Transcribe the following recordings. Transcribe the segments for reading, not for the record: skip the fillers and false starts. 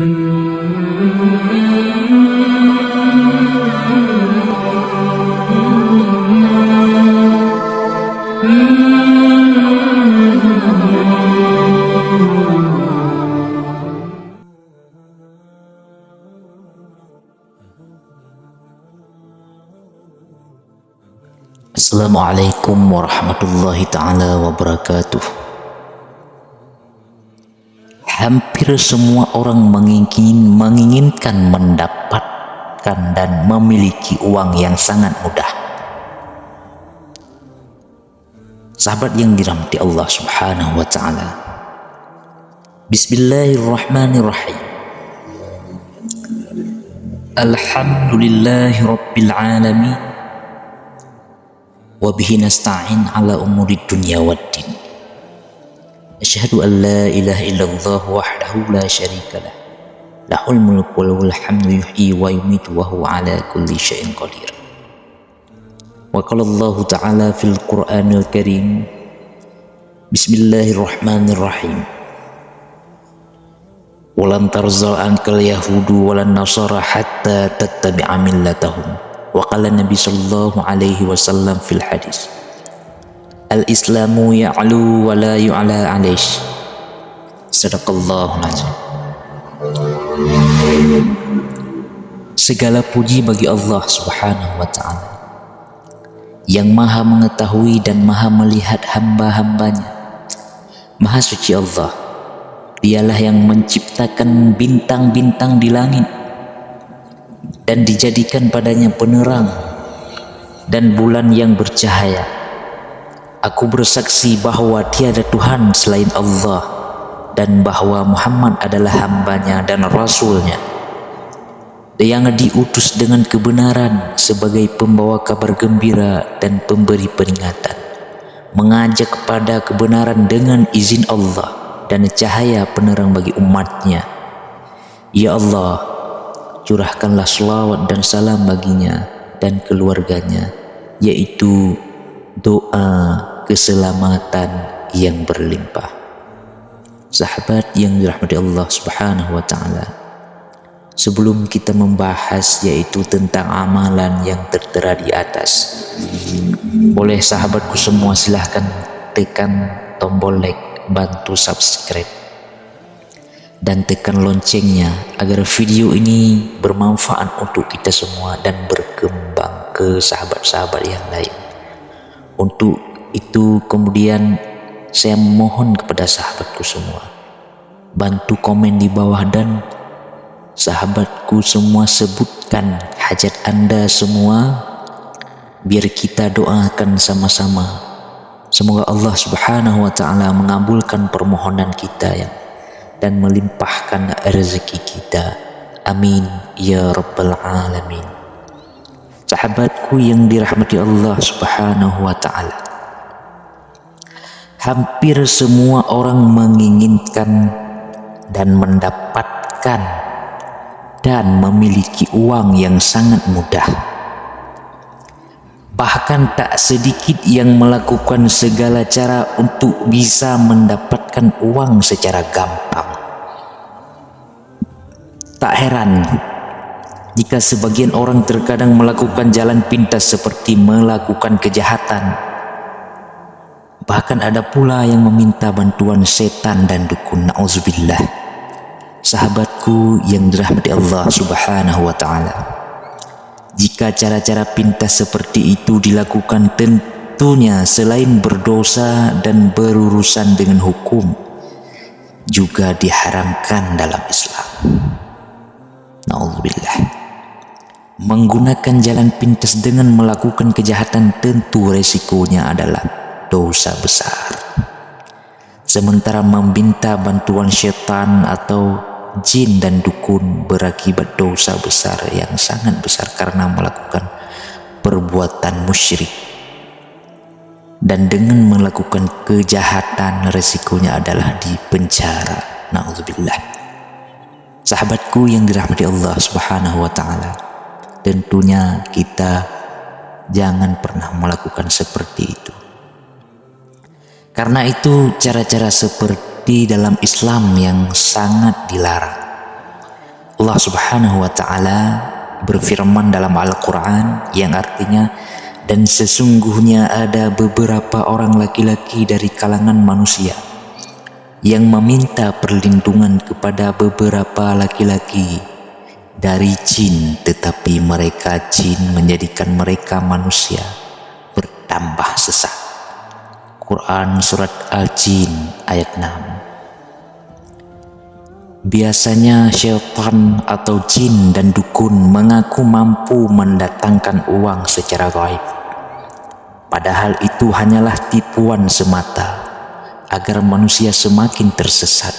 Assalamualaikum warahmatullahi ta'ala wabarakatuh. Hampir semua orang menginginkan mendapatkan dan memiliki uang yang sangat mudah. Sahabat yang dirahmati Allah subhanahu wa ta'ala, Bismillahirrahmanirrahim. Alhamdulillahi rabbil alamin, wabihi nasta'in ala umuri dunya waddin. Asyhadu an la ilaha illallah wahdahu la syarika lah, lahul mulku wa lahul hamdu yuhyi wa yumitu wa huwa ala kulli syai'in qadir. Wa qala Allah ta'ala fil Qur'anil Karim, Bismillahirrahmanirrahim. Walan tarzal ankal yahudu walan nasara hatta tattabi'a millatahum. Wa qala Nabi sallallahu alaihi wasallam fil hadis, al-islamu ya'lu wa la yu'la alaihi. Sadaqallahul azim. Segala puji bagi Allah subhanahu wa ta'ala yang maha mengetahui dan maha melihat hamba-hambanya. Maha suci Allah, dialah yang menciptakan bintang-bintang di langit dan dijadikan padanya penerang dan bulan yang bercahaya. Aku bersaksi bahwa tiada Tuhan selain Allah dan bahwa Muhammad adalah hambanya dan rasulnya yang diutus dengan kebenaran sebagai pembawa kabar gembira dan pemberi peringatan, mengajak kepada kebenaran dengan izin Allah dan cahaya penerang bagi umatnya. Ya Allah, curahkanlah selawat dan salam baginya dan keluarganya, yaitu doa keselamatan yang berlimpah. Sahabat yang dirahmati Allah subhanahu wa ta'ala, sebelum kita membahas yaitu tentang amalan yang tertera di atas, boleh sahabatku semua silahkan tekan tombol like, bantu subscribe dan tekan loncengnya agar video ini bermanfaat untuk kita semua dan berkembang ke sahabat-sahabat yang lain. Untuk itu kemudian saya mohon kepada sahabatku semua, bantu komen di bawah dan sahabatku semua sebutkan hajat Anda semua, biar kita doakan sama-sama. Semoga Allah subhanahu wa ta'ala mengabulkan permohonan kita dan melimpahkan rezeki kita. Amin ya rabbal alamin. Sahabatku yang dirahmati Allah subhanahu wa ta'ala, hampir semua orang menginginkan dan mendapatkan dan memiliki uang yang sangat mudah. Bahkan tak sedikit yang melakukan segala cara untuk bisa mendapatkan uang secara gampang. Tak heran jika sebagian orang terkadang melakukan jalan pintas seperti melakukan kejahatan. Bahkan ada pula yang meminta bantuan setan dan dukun, na'udzubillah. Sahabatku yang dirahmati Allah subhanahu wa ta'ala, jika cara-cara pintas seperti itu dilakukan, tentunya selain berdosa dan berurusan dengan hukum, juga diharamkan dalam Islam. Na'udzubillah. Menggunakan jalan pintas dengan melakukan kejahatan tentu resikonya adalah dosa besar. Sementara meminta bantuan syaitan atau jin dan dukun berakibat dosa besar yang sangat besar karena melakukan perbuatan musyrik. Dan dengan melakukan kejahatan resikonya adalah di penjara. Na'udzubillah. Sahabatku yang dirahmati Allah subhanahu wa ta'ala, tentunya kita jangan pernah melakukan seperti itu. Karena itu cara-cara seperti dalam Islam yang sangat dilarang. Allah Subhanahu wa Ta'ala berfirman dalam Al-Quran yang artinya, dan sesungguhnya ada beberapa orang laki-laki dari kalangan manusia yang meminta perlindungan kepada beberapa laki-laki dari jin, tetapi mereka jin menjadikan mereka manusia bertambah sesat. Quran Surat Al-Jin ayat 6. Biasanya syaitan atau jin dan dukun mengaku mampu mendatangkan uang secara gaib. Padahal itu hanyalah tipuan semata agar manusia semakin tersesat.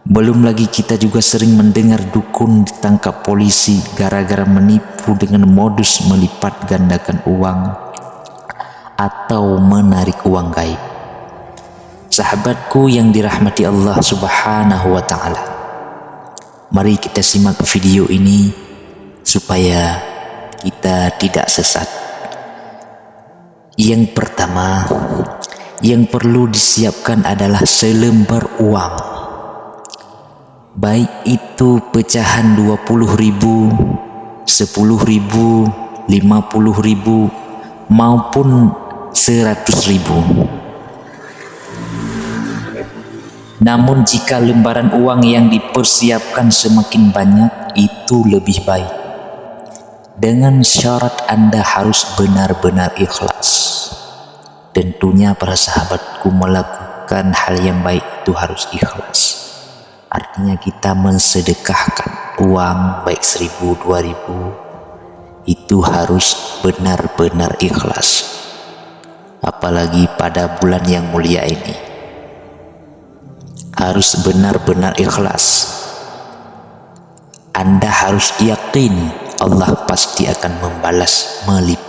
Belum lagi kita juga sering mendengar dukun ditangkap polisi gara-gara menipu dengan modus melipat gandakan uang atau menarik uang gaib. Sahabatku yang dirahmati Allah Subhanahu wa Ta'ala, mari kita simak video ini supaya kita tidak sesat. Yang pertama yang perlu disiapkan adalah selembar uang, baik itu pecahan 20.000, 10.000, 50.000 maupun 100.000. Namun jika lembaran uang yang dipersiapkan semakin banyak, itu lebih baik. Dengan syarat Anda harus benar-benar ikhlas. Tentunya para sahabatku, melakukan hal yang baik itu harus ikhlas. Artinya kita mensedekahkan uang baik 1.000, 2.000 itu harus benar-benar ikhlas. Apalagi pada bulan yang mulia ini, harus benar-benar ikhlas. Anda harus yakin Allah pasti akan membalas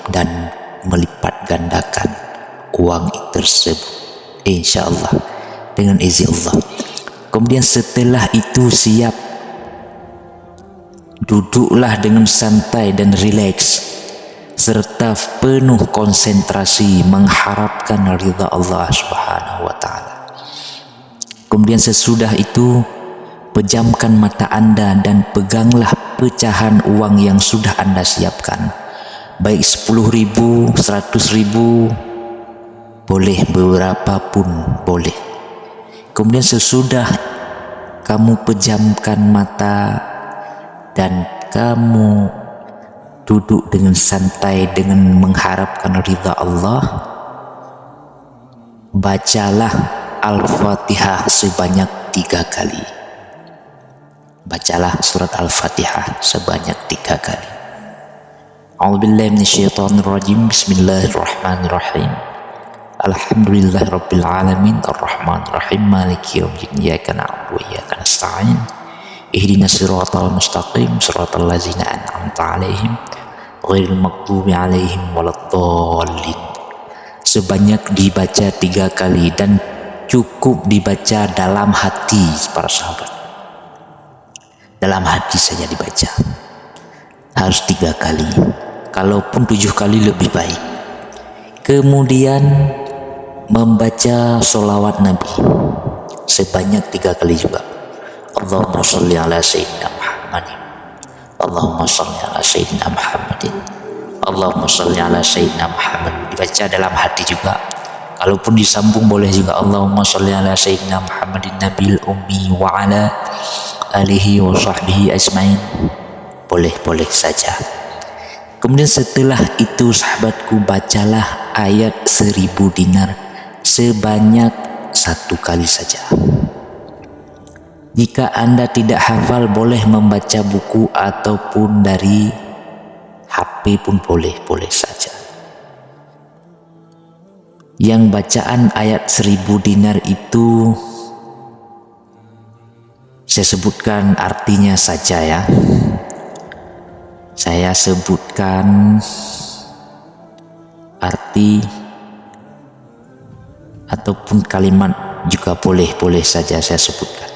dan melipat gandakan uang tersebut, insya Allah, dengan izin Allah. Kemudian setelah itu siap, duduklah dengan santai dan rileks serta penuh konsentrasi mengharapkan ridha Allah Subhanahu wa Ta'ala. Kemudian sesudah itu pejamkan mata Anda dan peganglah pecahan uang yang sudah Anda siapkan, baik 10.000, 100.000, boleh beberapa pun boleh. Kemudian sesudah kamu pejamkan mata dan kamu duduk dengan santai dengan mengharapkan ridha Allah, bacalah Al-Fatihah sebanyak 3 kali. Bacalah surat Al-Fatihah sebanyak 3 kali. A'udzubillahi minasyaitonirrajim. Bismillahirrahmanirrahim. Alhamdulillahirabbil alamin arrahmanirrahim maliki yaumiddin iyyaka na'budu wa iyyaka nasta'in ihdinas siratal mustaqim siratal ladzina an'amta 'alaihim ghairil maghdubi 'alaihim waladdallin. Sebanyak dibaca 3 kali dan cukup dibaca dalam hati para sahabat. Dalam hati saja dibaca. Harus 3 kali. Kalaupun 7 kali lebih baik. Kemudian membaca sholawat Nabi sebanyak 3 kali juga. Allahumma sholli ala sayyidina Muhammadin. Allahumma sholli ala sayyidina Muhammadin. Allahumma sholli ala sayyidina Muhammad. Dibaca dalam hati juga. Kalaupun disambung boleh juga. Allahumma sholli ala sayyidina Muhammadin nabil ummi wa ala alihi wa sahbihi ajmain. Boleh saja. Kemudian setelah itu sahabatku, bacalah ayat 1.000 dinar sebanyak 1 kali saja. Jika Anda tidak hafal, boleh membaca buku ataupun dari HP pun boleh saja. Yang bacaan ayat 1.000 dinar itu saya sebutkan artinya saja ya. Saya sebutkan arti ataupun kalimat juga boleh saja saya sebutkan.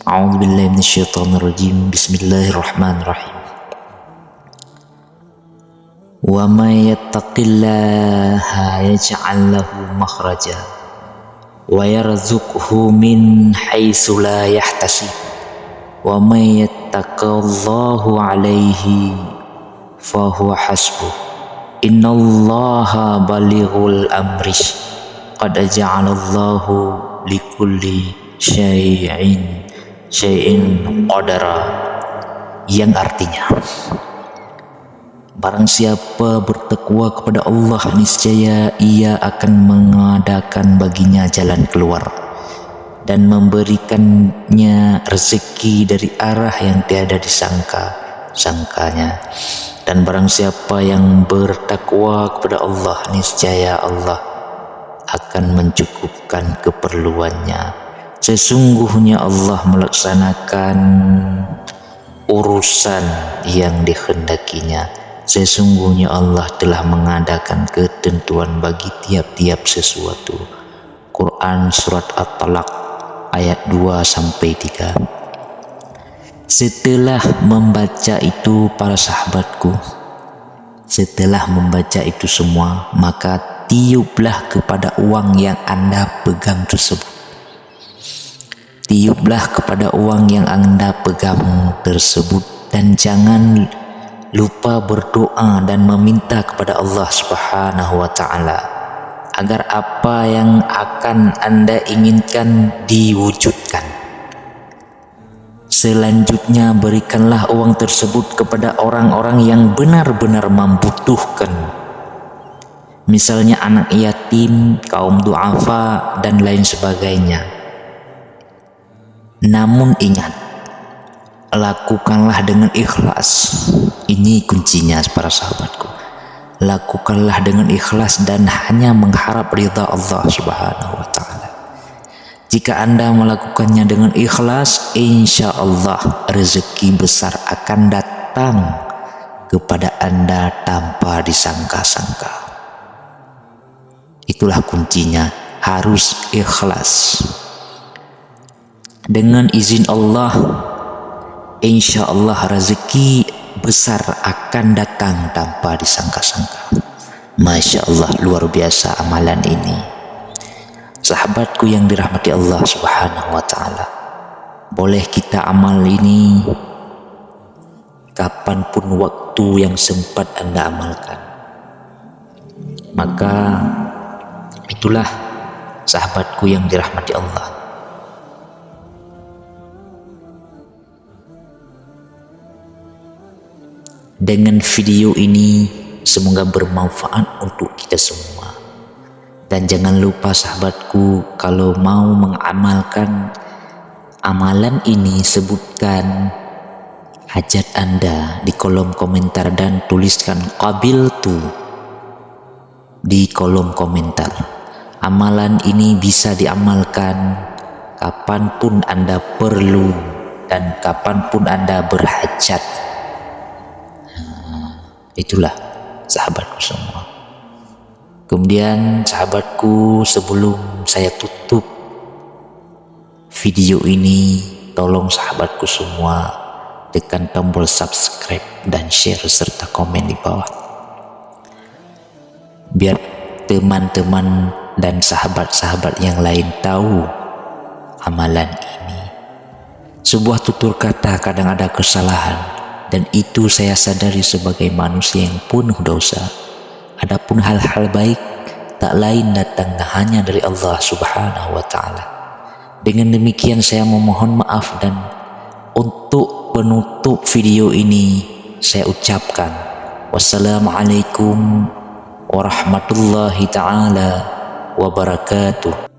A'udzubillahi minasyaitonirrajim. Bismillahirrahmanirrahim. Wa may yattaqillaha yaj'al lahu makhraja wa yarzuqhu min haitsu la yahtasib wa may yattaqallahu alaihi fahuwa hasbuh innallaha balighul amri qad ja'alallahu likulli syai'in qadara, yang artinya barang siapa bertakwa kepada Allah, niscaya ia akan mengadakan baginya jalan keluar dan memberikannya rezeki dari arah yang tiada disangkanya. Dan barang siapa yang bertakwa kepada Allah, niscaya Allah akan mencukupkan keperluannya. Sesungguhnya Allah melaksanakan urusan yang dikehendakinya. Sesungguhnya Allah telah mengadakan ketentuan bagi tiap-tiap sesuatu. Quran Surat At-Talaq ayat 2-3. Setelah membaca itu para sahabatku, setelah membaca itu semua, maka tiuplah kepada uang yang Anda pegang tersebut. Tiuplah kepada uang yang Anda pegang tersebut, dan jangan lupa berdoa dan meminta kepada Allah Subhanahu wa Ta'ala agar apa yang akan Anda inginkan diwujudkan. Selanjutnya berikanlah uang tersebut kepada orang-orang yang benar-benar membutuhkan, misalnya anak yatim, kaum duafa, dan lain sebagainya. Namun ingat, lakukanlah dengan ikhlas. Ini kuncinya para sahabatku. Lakukanlah dengan ikhlas dan hanya mengharap ridha Allah Subhanahu wa Ta'ala. Jika Anda melakukannya dengan ikhlas, insya Allah rezeki besar akan datang kepada Anda tanpa disangka-sangka. Itulah kuncinya, harus ikhlas. Dengan izin Allah, insya Allah rezeki besar akan datang tanpa disangka-sangka. Masya Allah, luar biasa amalan ini. Sahabatku yang dirahmati Allah Subhanahu wa Ta'ala, boleh kita amal ini kapanpun waktu yang sempat Anda amalkan. Maka itulah sahabatku yang dirahmati Allah. Dengan video ini semoga bermanfaat untuk kita semua. Dan jangan lupa sahabatku, kalau mau mengamalkan amalan ini, sebutkan hajat Anda di kolom komentar dan tuliskan qabiltu di kolom komentar. Amalan ini bisa diamalkan kapanpun Anda perlu dan kapanpun Anda berhajat. Itulah sahabatku semua. Kemudian sahabatku, sebelum saya tutup video ini, tolong sahabatku semua tekan tombol subscribe dan share serta komen di bawah, biar teman-teman dan sahabat-sahabat yang lain tahu amalan ini. Sebuah tutur kata kadang ada kesalahan, dan itu saya sadari sebagai manusia yang penuh dosa. Adapun hal-hal baik tak lain datang hanya dari Allah Subhanahu wa Ta'ala. Dengan demikian saya memohon maaf, dan untuk penutup video ini saya ucapkan wassalamualaikum warahmatullahi ta'ala wabarakatuh.